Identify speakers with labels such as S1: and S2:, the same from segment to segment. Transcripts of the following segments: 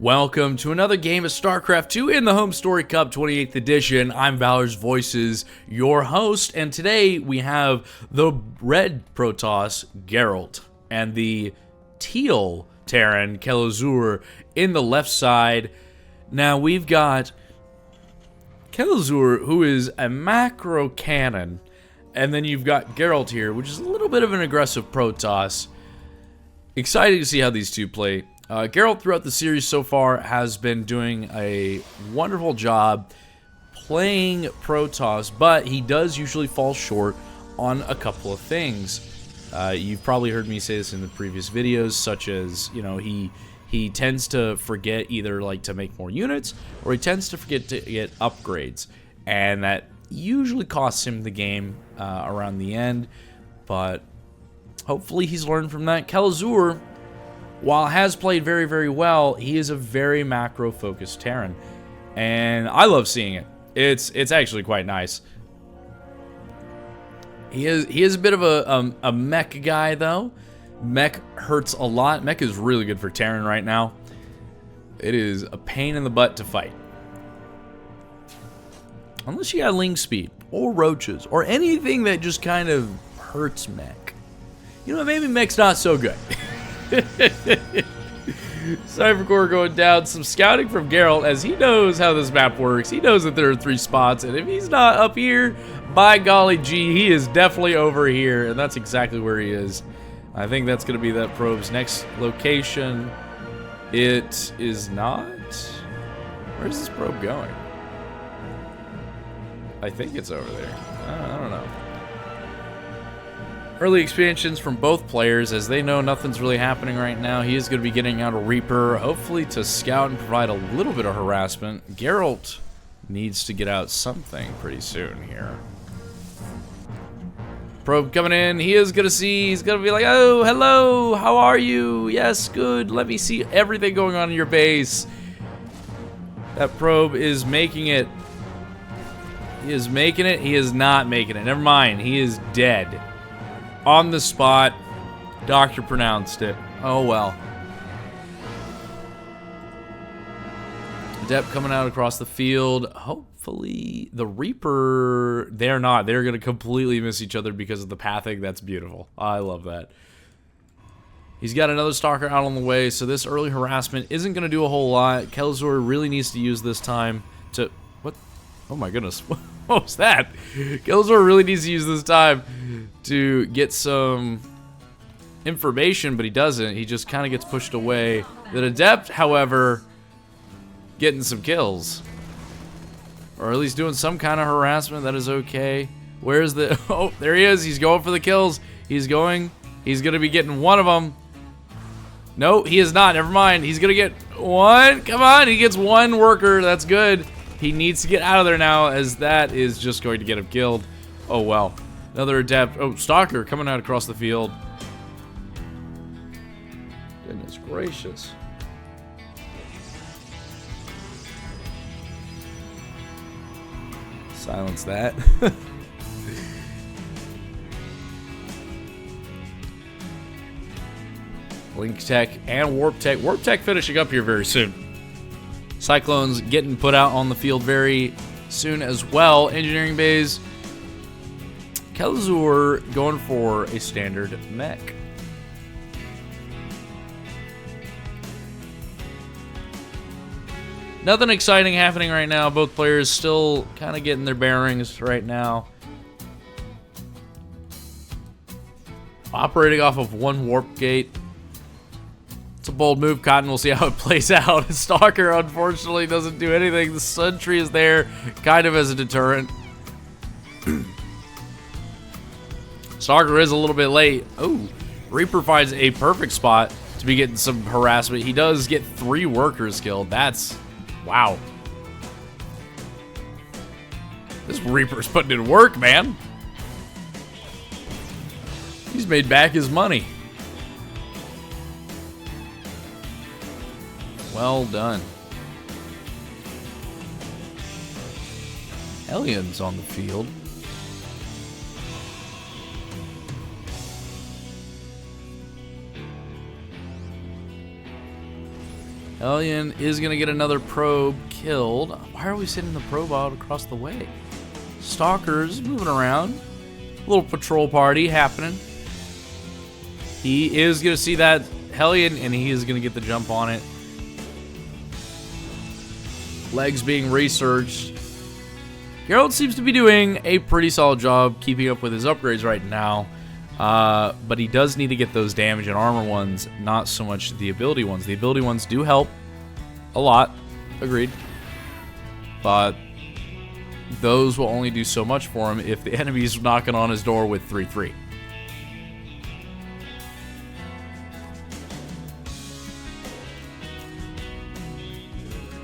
S1: Welcome to another game of StarCraft 2 in the HomeStory Cup 28th edition. I'm Valor's Voices, your host, and today we have the red Protoss, Gerald, and the teal Terran, Kelazhur, in the left side. Now we've got Kelazhur, who is a macro cannon, and then you've got Gerald here, which is a little bit of an aggressive Protoss. Excited to see how these two play. Gerald, throughout the series so far, has been doing a wonderful job playing Protoss, but he does usually fall short on a couple of things. You've probably heard me say this in the previous videos, such as, you know, he tends to forget either like to make more units, or he tends to forget to get upgrades, and that usually costs him the game around the end, but hopefully he's learned from that. Kelazhur, while has played very, very well, he is a very macro-focused Terran, and I love seeing it. It's actually quite nice. He is a bit of a mech guy, though. Mech hurts a lot. Mech is really good for Terran right now. It is a pain in the butt to fight. Unless you got Ling Speed, or Roaches, or anything that just kind of hurts Mech. You know, maybe Mech's not so good. Cypher Core going down. Some scouting from Gerald, as he knows how this map works. He knows that there are 3 spots, and if he's not up here, by golly gee, he is definitely over here, and that's exactly where he is. I think that's going to be that probe's next location. It is not. Where's this probe going? I think it's over there. I don't know. Early expansions from both players, as they know nothing's really happening right now. He is going to be getting out a Reaper, hopefully to scout and provide a little bit of harassment. Gerald needs to get out something pretty soon here. Probe coming in. He is going to see, he's going to be like, oh, hello, how are you? Yes, good. Let me see everything going on in your base. That probe is making it. He is making it. He is not making it. Never mind. He is dead. On the spot. Doctor pronounced it. Oh well. Adept coming out across the field. Hopefully the Reaper, they're not. They're going to completely miss each other because of the pathing. That's beautiful. I love that. He's got another Stalker out on the way, so this early harassment isn't going to do a whole lot. Kelazhur really needs to use this time to... What? Oh my goodness. What was that? Kelazhur really needs to use this time to get some information, but he doesn't. He just kind of gets pushed away. The Adept, however, getting some kills. Or at least doing some kind of harassment. That is okay. Where's the... Oh, there he is. He's going for the kills. He's going to be getting one of them. No, he is not. Never mind. He's going to get one. Come on. He gets one worker. That's good. He needs to get out of there now, as that is just going to get him killed. Oh, well. Another Adept. Oh, Stalker coming out across the field. Goodness gracious. Silence that. Link Tech and Warp Tech. Warp Tech finishing up here very soon. Cyclones getting put out on the field very soon as well. Engineering bays. Kelazhur going for a standard mech. Nothing exciting happening right now. Both players still kind of getting their bearings right now. Operating off of one warp gate. It's a bold move, Cotton. We'll see how it plays out. Stalker, unfortunately, doesn't do anything. The Sentry is there, kind of as a deterrent. Stalker is a little bit late. Oh, Reaper finds a perfect spot to be getting some harassment. He does get 3 workers killed. That's... wow. This Reaper's putting in work, man. He's made back his money. Well done. Aliens on the field. Hellion is going to get another probe killed. Why are we sending the probe out across the way? Stalkers moving around. Little patrol party happening. He is going to see that Hellion, and he is going to get the jump on it. Legs being researched. Gerald seems to be doing a pretty solid job keeping up with his upgrades right now. But he does need to get those damage and armor ones, not so much the ability ones. The ability ones do help a lot. Agreed. But those will only do so much for him if the enemy's knocking on his door with 3-3.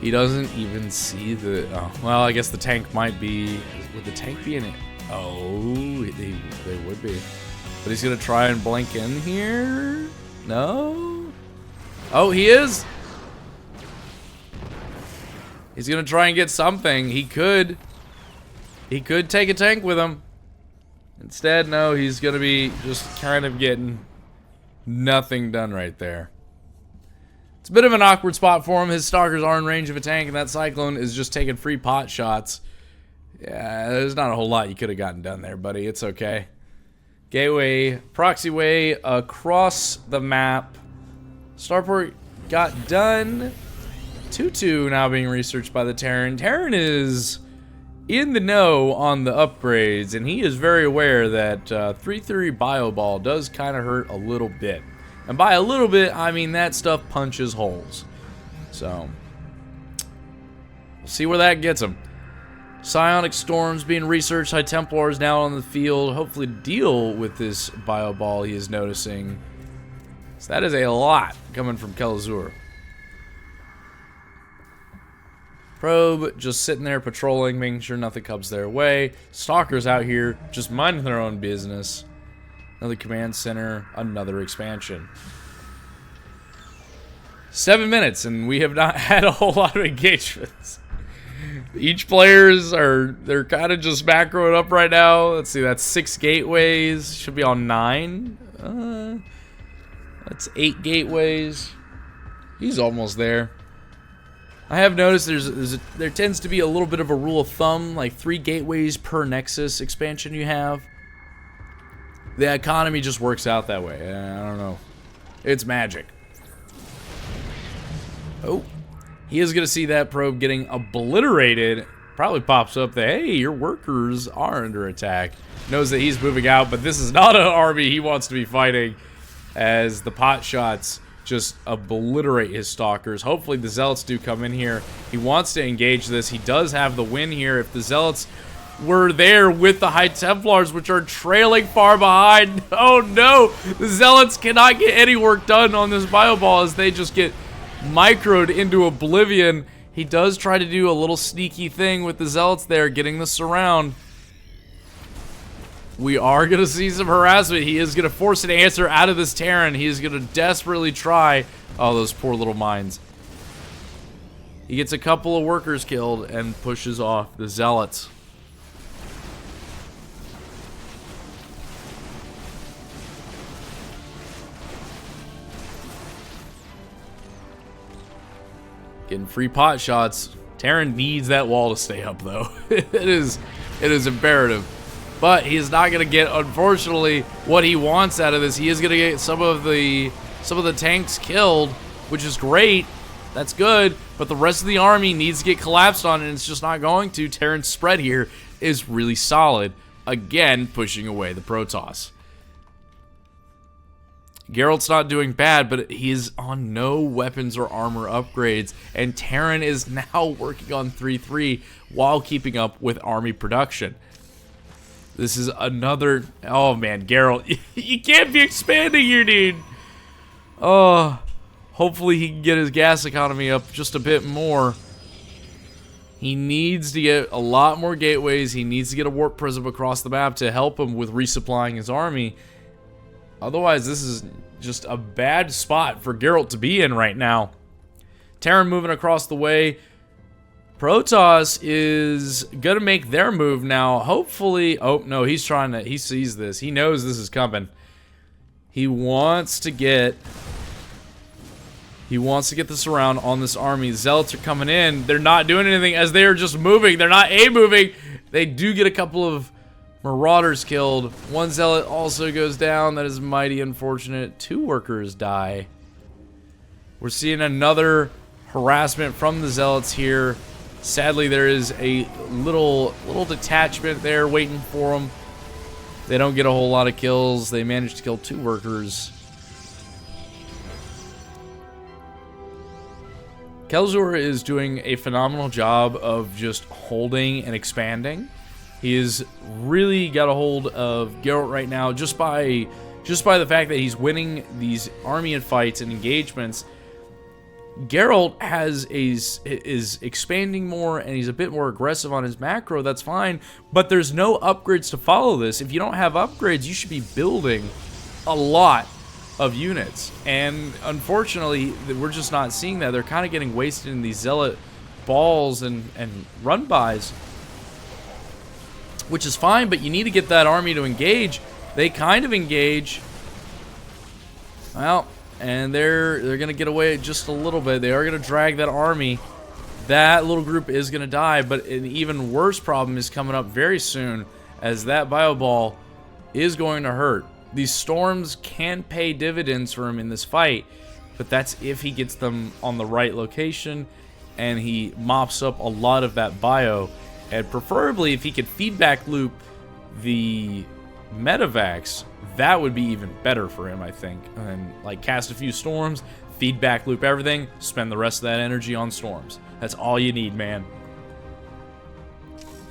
S1: He doesn't even see the... Oh, well, I guess the tank might be... Would the tank be in it? Oh, they would be. But he's going to try and blink in here? No? Oh, he is? He's going to try and get something. He could. He could take a tank with him. Instead, no, he's going to be just kind of getting nothing done right there. It's a bit of an awkward spot for him. His Stalkers are in range of a tank, and that Cyclone is just taking free pot shots. Yeah, there's not a whole lot you could have gotten done there, buddy. It's okay. Gateway, proxy way across the map. Starport got done. 2-2 now being researched by the Terran. Terran is in the know on the upgrades, and he is very aware that 3-3 Bio Ball does kind of hurt a little bit. And by a little bit, I mean that stuff punches holes. So, we'll see where that gets him. Psionic Storms being researched. High Templars now on the field. Hopefully deal with this Bio Ball he is noticing. So that is a lot coming from Kelazhur. Probe just sitting there patrolling, making sure nothing comes their way. Stalkers out here just minding their own business. Another command center, another expansion. 7 minutes, and we have not had a whole lot of engagements. Each players they're kind of just macroing up right now. Let's see, that's 6 gateways. Should be on 9. That's 8 gateways. He's almost there. I have noticed there tends to be a little bit of a rule of thumb, like 3 gateways per Nexus expansion you have. The economy just works out that way. I don't know. It's magic. Oh. He is going to see that probe getting obliterated. Probably pops up that, hey, your workers are under attack. Knows that he's moving out, but this is not an army he wants to be fighting, as the pot shots just obliterate his Stalkers. Hopefully the Zealots do come in here. He wants to engage this. He does have the win here. If the Zealots were there with the High Templars, which are trailing far behind. Oh no! The Zealots cannot get any work done on this Bio Ball as they just get microed into oblivion. He does try to do a little sneaky thing with the Zealots there, getting the surround. We are going to see some harassment. He is going to force an answer out of this Terran. He is going to desperately try. Oh, those poor little mines. He gets a couple of workers killed and pushes off the Zealots. Getting free pot shots. Terran needs that wall to stay up, though. It is imperative. But he is not going to get, unfortunately, what he wants out of this. He is going to get some of the tanks killed, which is great. That's good. But the rest of the army needs to get collapsed on, and it's just not going to. Terran's spread here is really solid. Again, pushing away the Protoss. Gerald's not doing bad, but he is on no weapons or armor upgrades, and Terran is now working on 3-3 while keeping up with army production. This is another... Oh, man, Gerald, you can't be expanding here, dude. Oh, hopefully he can get his gas economy up just a bit more. He needs to get a lot more gateways. He needs to get a warp prism across the map to help him with resupplying his army. Otherwise, this is just a bad spot for Gerald to be in right now. Terran moving across the way. Protoss is going to make their move now. Hopefully... Oh, no, he sees this. He knows this is coming. He wants to get He wants to get this around on this army. Zealots are coming in. They're not doing anything as they are just moving. They're not moving. They do get a couple of marauders killed. One zealot also goes down. That is mighty unfortunate. 2 workers die. We're seeing another harassment from the zealots here. Sadly, there is a little detachment there waiting for them. They don't get a whole lot of kills. They managed to kill 2 workers. Kelazhur is doing a phenomenal job of just holding and expanding. He has really got a hold of Gerald right now just by the fact that he's winning these army and fights and engagements. Gerald is expanding more, and he's a bit more aggressive on his macro. That's fine, but there's no upgrades to follow this. If you don't have upgrades, you should be building a lot of units, and unfortunately we're just not seeing that. They're kind of getting wasted in these zealot balls and run bys, which is fine, but you need to get that army to engage. They kind of engage, well, and they're gonna get away just a little bit. They are gonna drag that army. That little group is gonna die, but an even worse problem is coming up very soon, as that bio ball is going to hurt. These storms can pay dividends for him in this fight, but that's if he gets them on the right location and he mops up a lot of that bio. And preferably if he could feedback loop the medevacs, that would be even better for him, I think. And like cast a few storms, feedback loop everything, spend the rest of that energy on storms. That's all you need, man.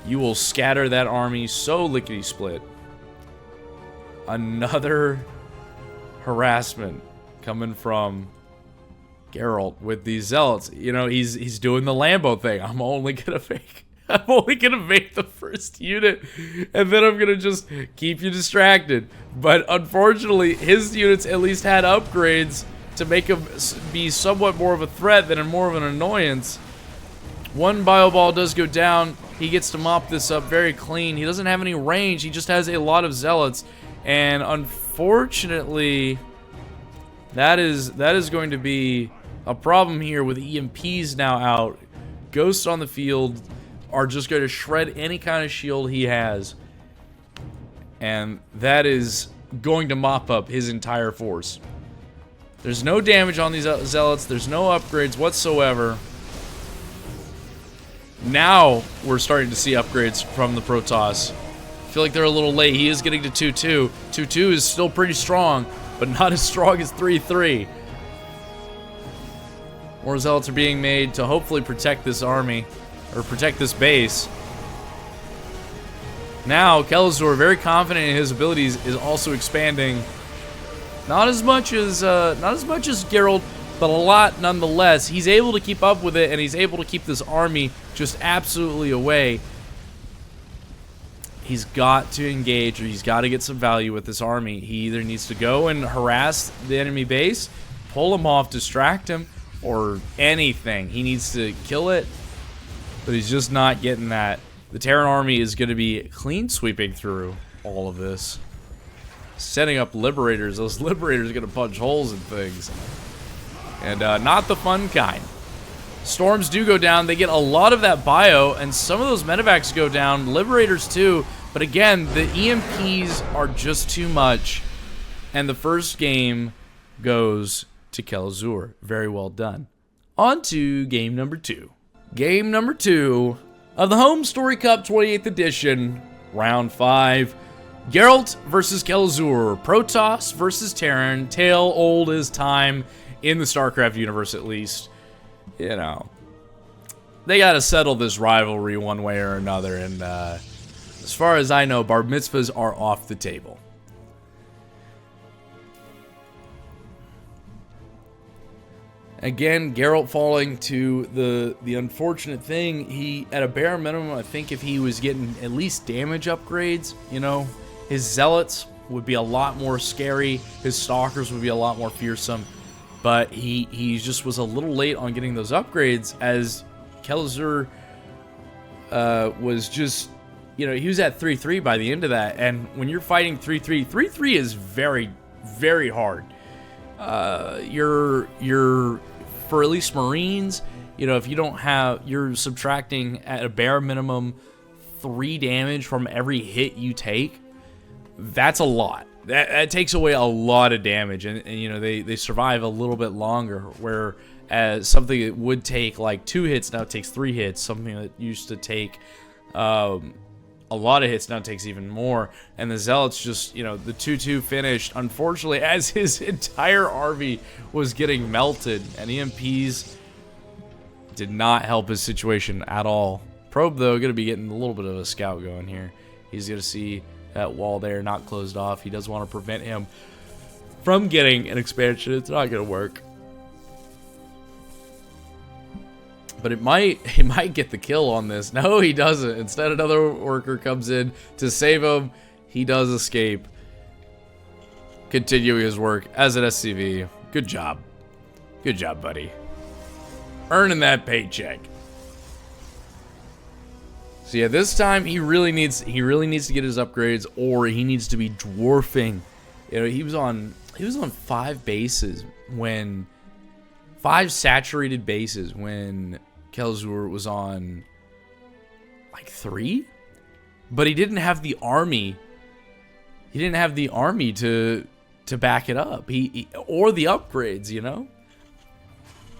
S1: You will scatter that army so lickety-split. Another harassment coming from Gerald with these zealots. You know, he's doing the Lambo thing. I'm only gonna make the first unit, and then I'm gonna just keep you distracted. But unfortunately, his units at least had upgrades to make him be somewhat more of a threat than more of an annoyance. One bio ball does go down. He gets to mop this up very clean. He doesn't have any range. He just has a lot of zealots. And unfortunately, that is going to be a problem here with EMPs now out. Ghosts on the field are just going to shred any kind of shield he has. And that is going to mop up his entire force. There's no damage on these zealots. There's no upgrades whatsoever. Now we're starting to see upgrades from the Protoss. I feel like they're a little late. He is getting to 2-2. 2-2 is still pretty strong, but not as strong as 3-3. More zealots are being made to hopefully protect this army, or protect this base. Now, Kelazhur, very confident in his abilities, is also expanding. Not as much as Gerald, but a lot nonetheless. He's able to keep up with it, and he's able to keep this army just absolutely away. He's got to engage, or he's got to get some value with this army. He either needs to go and harass the enemy base, pull him off, distract him, or anything. He needs to kill it, but he's just not getting that. The Terran army is going to be clean sweeping through all of this. Setting up liberators. Those liberators are going to punch holes in things. And not the fun kind. Storms do go down. They get a lot of that bio, and some of those medevacs go down. Liberators too. But again, the EMPs are just too much. And the first game goes to Kelazhur. Very well done. On to game number 2. Game number 2 of the HomeStory Cup 28th edition, round 5. Gerald versus Kelazhur. Protoss versus Terran. Tale old as time in the StarCraft universe, at least. You know, they got to settle this rivalry one way or another, and as far as I know, bar mitzvahs are off the table. Again, Gerald falling to the unfortunate thing. He, at a bare minimum, I think if he was getting at least damage upgrades, you know, his zealots would be a lot more scary. His stalkers would be a lot more fearsome. But he just was a little late on getting those upgrades, as Kelazhur was just, you know, he was at 3-3 by the end of that. And when you're fighting 3-3, 3-3 is very, very hard. Your for at least Marines, you know, if you don't have, you're subtracting at a bare minimum 3 damage from every hit you take. That's a lot. That takes away a lot of damage, and you know, they survive a little bit longer, whereas something that would take like 2 hits now takes 3 hits. Something that used to take a lot of hits now takes even more. And the Zealots just, you know, the 2-2 finished, unfortunately, as his entire army was getting melted, and EMPs did not help his situation at all. Probe, though, going to be getting a little bit of a scout going here. He's going to see that wall there not closed off. He does want to prevent him from getting an expansion. It's not going to work. But it might get the kill on this. No, he doesn't. Instead, another worker comes in to save him. He does escape, continuing his work as an SCV. Good job. Good job, buddy. Earning that paycheck. So yeah, this time he really needs to get his upgrades, or he needs to be dwarfing. You know, he was on 5 bases when 5 saturated bases when Kelazhur was on like 3, but he didn't have the army. He didn't have the army to back it up. Or the upgrades, you know.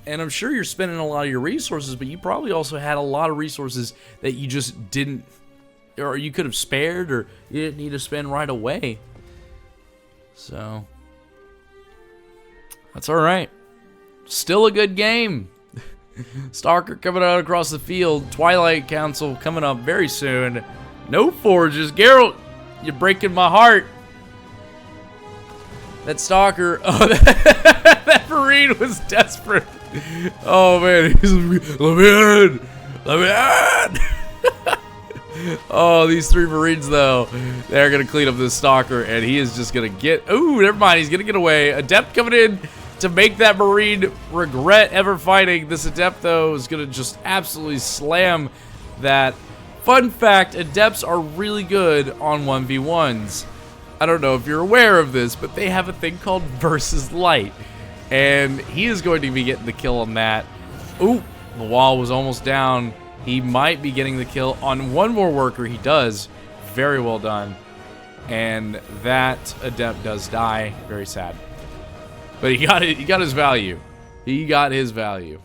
S1: And I'm sure you're spending a lot of your resources, but you probably also had a lot of resources that you just didn't, or you could have spared, or you didn't need to spend right away. So that's all right. Still a good game. Stalker coming out across the field. Twilight Council coming up very soon. No forges. Gerald, you're breaking my heart. That Stalker, oh, that Marine was desperate. Oh man, he's let me in. Oh, these 3 Marines though, they're gonna clean up this Stalker, and he is just gonna get. Ooh, never mind. He's gonna get away. Adept coming in to make that Marine regret ever fighting. This Adept though is gonna just absolutely slam that. Fun fact: Adepts are really good on 1v1s. I don't know if you're aware of this, but they have a thing called Versus Light. And he is going to be getting the kill on that. Ooh, the wall was almost down. He might be getting the kill on one more worker. He does. Very well done. And that Adept does die. Very sad. But he got it. He got his value. He got his value.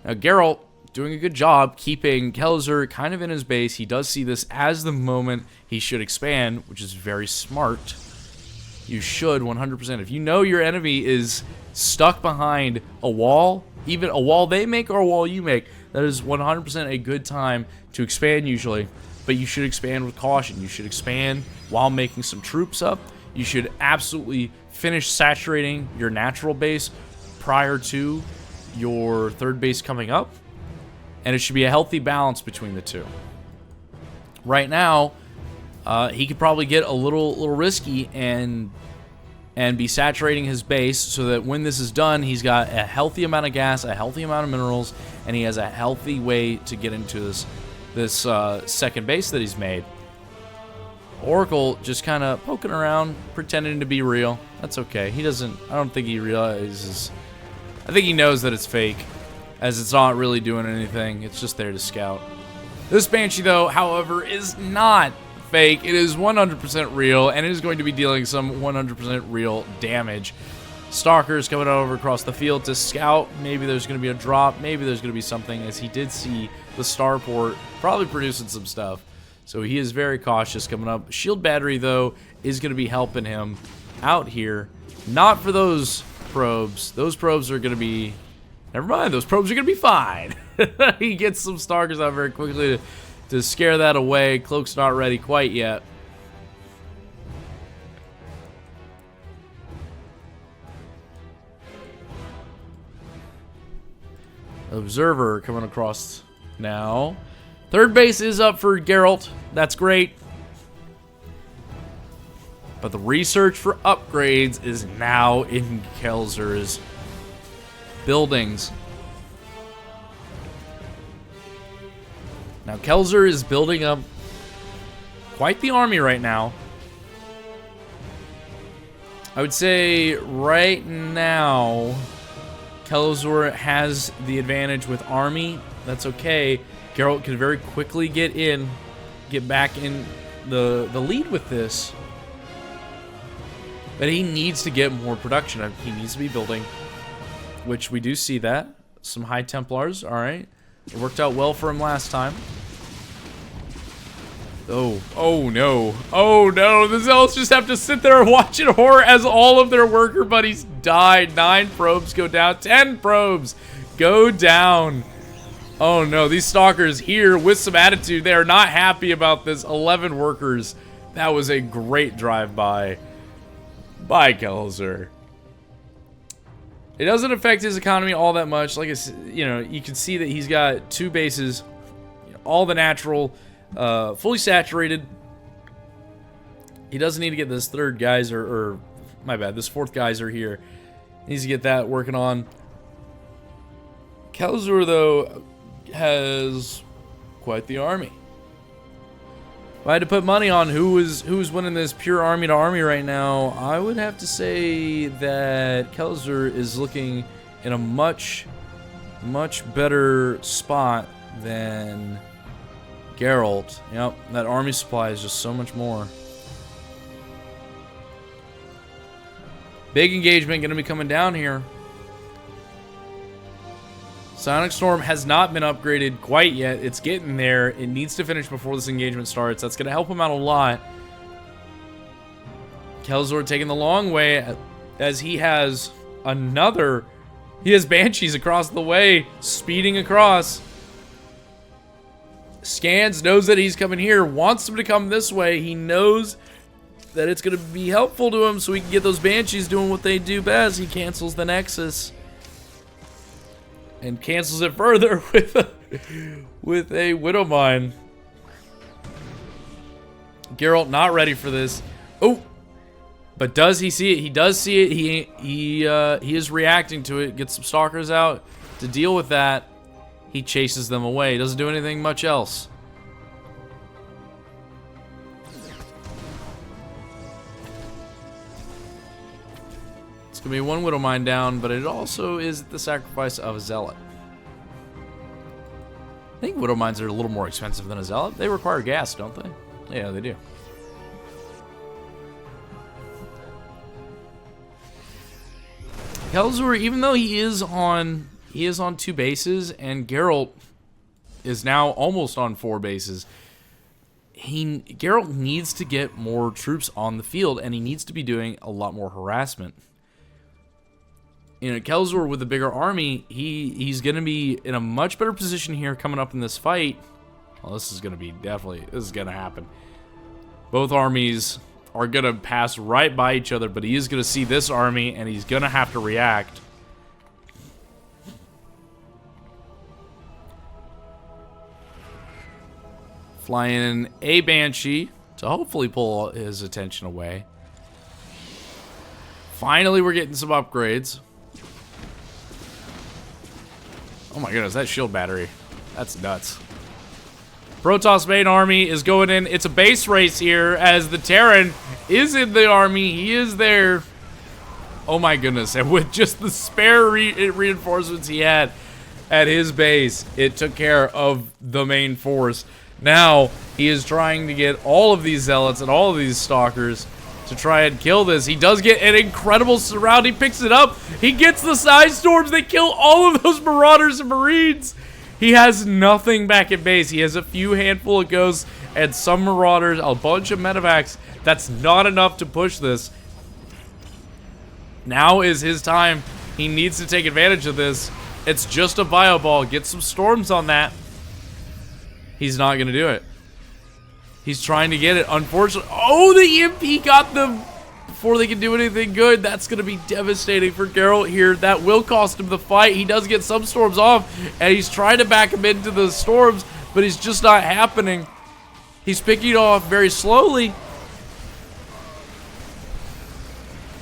S1: Now, Gerald doing a good job keeping Kelazhur kind of in his base. He does see this as the moment he should expand, which is very smart. You should 100%. If you know your enemy is stuck behind a wall, even a wall they make or a wall you make, that is 100% a good time to expand usually. But you should expand with caution. You should expand while making some troops up. You should absolutely finish saturating your natural base prior to your 3rd base coming up. And it should be a healthy balance between the two. Right now, he could probably get a little risky and be saturating his base so that when this is done, he's got a healthy amount of gas, a healthy amount of minerals, and he has a healthy way to get into this 2nd base that he's made. Oracle just kind of poking around, pretending to be real. That's okay. He doesn't, I don't think he realizes, I think he knows that it's fake, as it's not really doing anything. It's just there to scout. This Banshee, though, however, is not fake. It is 100% real, and it is going to be dealing some 100% real damage. Stalker's coming over across the field to scout. Maybe there's going to be a drop. Maybe there's going to be something, as he did see the starport probably producing some stuff. So he is very cautious coming up. Shield battery, though, is going to be helping him out here. Not for those probes. Those probes are going to be... Never mind, those probes are going to be fine. He gets some Stalkers out very quickly to scare that away. Cloak's not ready quite yet. Observer coming across now. 3rd base is up for Gerald. That's great. But the research for upgrades is now in Kelazhur's buildings. Now Kelazhur is building up quite the army right now. I would say right now Kelazhur has the advantage with army. That's okay. Gerald can very quickly get back in the lead with this. But he needs to get more production. He needs to be building, which we do see that. Some high Templars, all right. It worked out well for him last time. Oh no. Oh no, the Zealots just have to sit there and watch in horror as all of their worker buddies die. 9 probes go down, 10 probes go down. Oh no, these Stalkers here with some attitude, they are not happy about this. 11 workers. That was a great drive-by by Kelazhur. It doesn't affect his economy all that much. Like I said, you know, you can see that he's got 2 bases, all the natural, fully saturated. He doesn't need to get this 3rd geyser, or my bad, this 4th geyser here. He needs to get that working on. Kelazhur, though, has quite the army. If I had to put money on who's winning this pure army to army right now, I would have to say that Kelazhur is looking in a much better spot than Gerald. Yep, that army supply is just so much more. Big engagement going to be coming down here. Sonic Storm has not been upgraded quite yet. It's getting there. It needs to finish before this engagement starts. That's going to help him out a lot. Kelazhur taking the long way as he has another. He has Banshees across the way, speeding across. Scans, knows that he's coming here, wants him to come this way. He knows that it's going to be helpful to him so he can get those Banshees doing what they do best. He cancels the Nexus. And cancels it further with a Widow Mine. Geralt not ready for this. Oh, but does he see it? He does see it. He is reacting to it. Gets some Stalkers out to deal with that. He chases them away. Doesn't do anything much else. It's going to be 1 Widow Mine down, but it also is the sacrifice of a Zealot. I think Widow Mines are a little more expensive than a Zealot. They require gas, don't they? Yeah, they do. Kelazhur, even though he is on 2 bases, and Geralt is now almost on 4 bases, Geralt needs to get more troops on the field, and he needs to be doing a lot more harassment. You know, Kelazhur with a bigger army, he's going to be in a much better position here coming up in this fight. Well, this is going to be this is going to happen. Both armies are going to pass right by each other, but he is going to see this army, and he's going to have to react. Flying in a Banshee to hopefully pull his attention away. Finally, we're getting some upgrades. Oh my goodness, that shield battery. That's nuts. Protoss main army is going in. It's a base race here as the Terran is in the army. He is there. Oh my goodness. And with just the spare reinforcements he had at his base, it took care of the main force. Now, he is trying to get all of these Zealots and all of these Stalkers to try and kill this. He does get an incredible surround. He picks it up. He gets the side storms. They kill all of those Marauders and Marines. He has nothing back at base. He has a few handful of Ghosts and some Marauders, a bunch of Medevacs. That's not enough to push this. Now is his time. He needs to take advantage of this. It's just a bio ball. Get some storms on that. He's not going to do it. He's trying to get it. Unfortunately, oh, the EMP got them before they can do anything good. That's going to be devastating for Geralt here. That will cost him the fight. He does get some storms off, and he's trying to back him into the storms, but it's just not happening. He's picking off very slowly.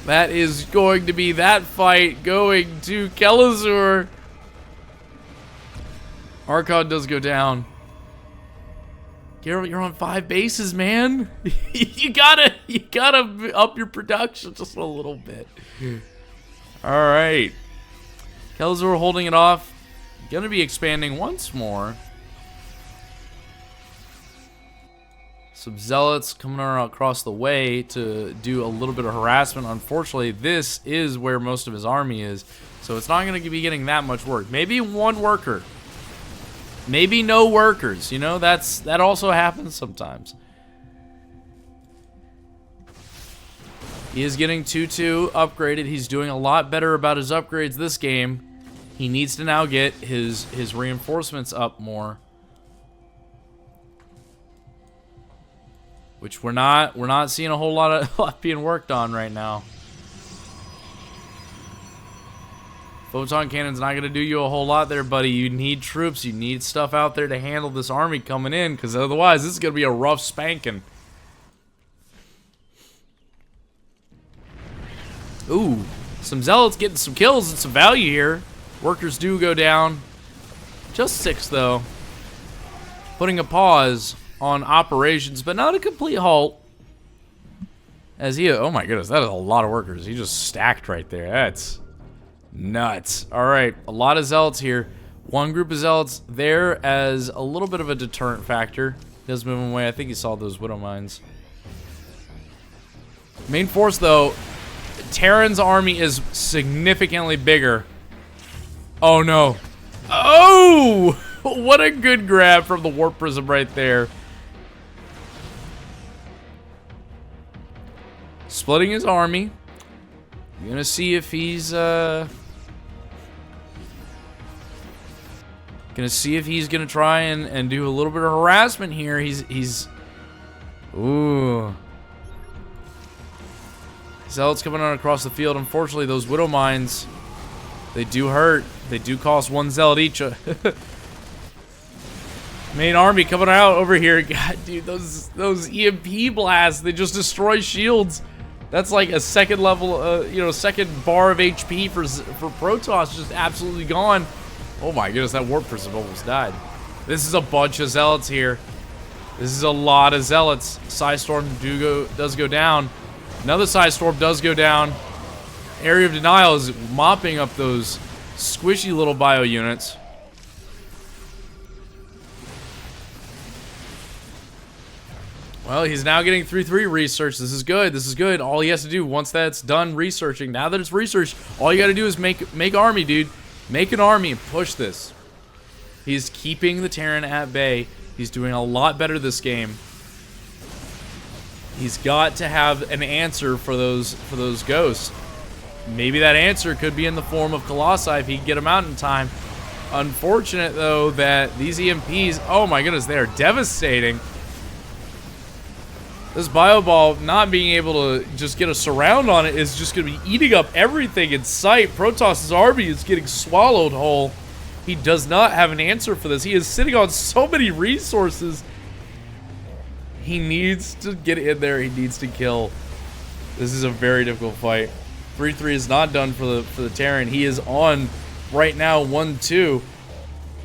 S1: That is going to be that fight going to Kelazhur. Archon does go down. Geralt, you're on 5 bases, man. you gotta up your production just a little bit. All right. Kelazhur holding it off. Gonna be expanding once more. Some zealots coming across the way to do a little bit of harassment. Unfortunately, this is where most of his army is, so it's not going to be getting that much work. Maybe one worker. Maybe no workers. You know, that also happens sometimes. He is getting 2-2 upgraded. He's doing a lot better about his upgrades this game. He needs to now get his reinforcements up more. Which we're not seeing a whole lot being worked on right now. Photon cannon's not gonna do you a whole lot there, buddy. You need troops, you need stuff out there to handle this army coming in, because otherwise this is gonna be a rough spanking. Ooh, some zealots getting some kills and some value here. Workers do go down. Just 6 though. Putting a pause on operations, but not a complete halt. As he, oh my goodness, that is a lot of workers. He just stacked right there. That's nuts. All right, a lot of zealots here. One group of zealots there as a little bit of a deterrent factor. Does move him away. I think he saw those widow mines. Main force though, Terran's army is significantly bigger. Oh no. Oh! What a good grab from the warp prism right there. Splitting his army. You're gonna see if he's gonna try and do a little bit of harassment here. He's ooh. Zealots coming on across the field. Unfortunately, those widow mines, they do hurt. They do cost 1 zealot each. Main army coming out over here. God, dude, those EMP blasts, they just destroy shields. That's like a second level, you know, second bar of HP for Protoss, just absolutely gone. Oh my goodness, that warp prism almost died. This is a bunch of zealots here. This is a lot of zealots. Psystorm does go down. Another Psystorm does go down. Area of Denial is mopping up those squishy little bio units. Well, he's now getting 3-3 research. This is good. This is good. All he has to do once that's done researching, now that it's researched, all you got to do is make army, dude. Make an army and push this. He's keeping the Terran at bay. He's doing a lot better this game. He's got to have an answer for those ghosts. Maybe that answer could be in the form of Colossi if he can get them out in time. Unfortunate though that these EMPs, oh my goodness, they are devastating. This bio ball not being able to just get a surround on it is just going to be eating up everything in sight. Protoss' army is getting swallowed whole. He does not have an answer for this. He is sitting on so many resources. He needs to get in there. He needs to kill. This is a very difficult fight. 3-3 is not done for the Terran. He is on right now 1-2.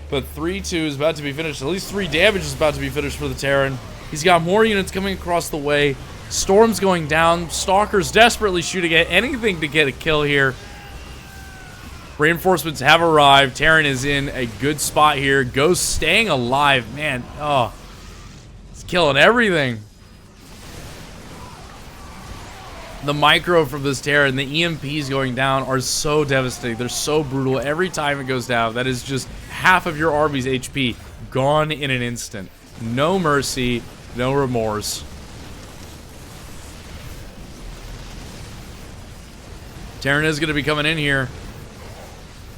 S1: But 3-2 is about to be finished. At least 3 damage is about to be finished for the Terran. He's got more units coming across the way. Storm's going down. Stalker's desperately shooting at anything to get a kill here. Reinforcements have arrived. Terran is in a good spot here. Ghost staying alive. Man, oh. It's killing everything. The micro from this Terran, the EMPs going down are so devastating. They're so brutal. Every time it goes down, that is just half of your army's HP gone in an instant. No mercy. No remorse. Terran is going to be coming in here.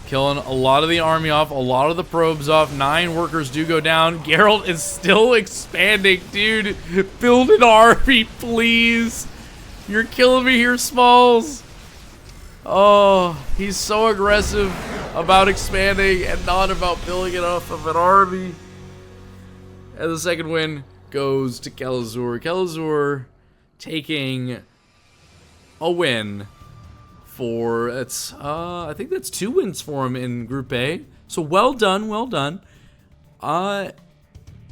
S1: Killing a lot of the army off. A lot of the probes off. 9 workers do go down. Gerald is still expanding. Dude, build an army, please. You're killing me here, Smalls. Oh, he's so aggressive about expanding and not about building enough of an army. And the second win goes to Kelazhur. Kelazhur taking a win for, it's I think that's 2 wins for him in Group A. So well done, well done.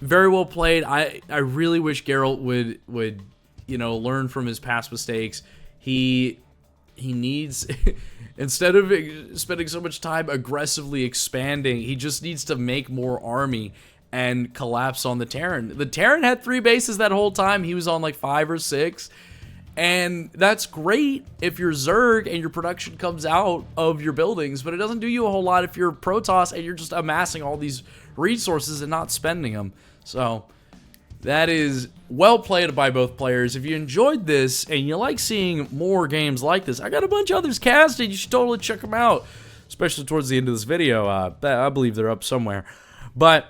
S1: Very well played. I really wish Gerald would you know, learn from his past mistakes. He he needs, instead of spending so much time aggressively expanding, he just needs to make more army and collapse on the Terran. The Terran had 3 bases that whole time. He was on like 5 or 6. And that's great if you're Zerg and your production comes out of your buildings, but it doesn't do you a whole lot if you're Protoss and you're just amassing all these resources and not spending them. So that is well played by both players. If you enjoyed this and you like seeing more games like this, I got a bunch of others casted. You should totally check them out, especially towards the end of this video. I believe they're up somewhere. But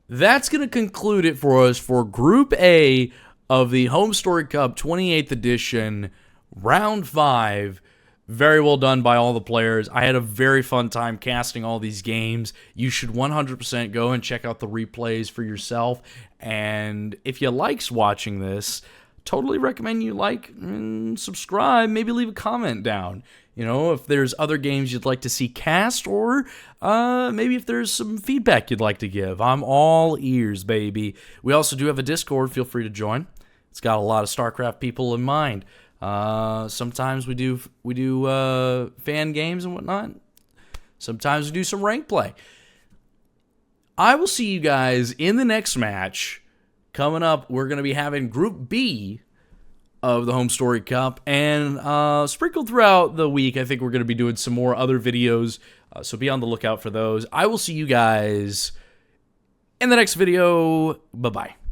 S1: that's going to conclude it for us for Group A of the HomeStory Cup 28th edition, Round 5. Very well done by all the players. I had a very fun time casting all these games. You should 100% go and check out the replays for yourself. And if you likes watching this, totally recommend you like and subscribe. Maybe leave a comment down. You know, if there's other games you'd like to see cast, or maybe if there's some feedback you'd like to give. I'm all ears, baby. We also do have a Discord. Feel free to join. It's got a lot of StarCraft people in mind. Sometimes we do fan games and whatnot. Sometimes we do some rank play. I will see you guys in the next match. Coming up, we're going to be having Group B of the HomeStory Cup, and sprinkled throughout the week, I think we're going to be doing some more other videos, so be on the lookout for those. I will see you guys in the next video. Bye-bye.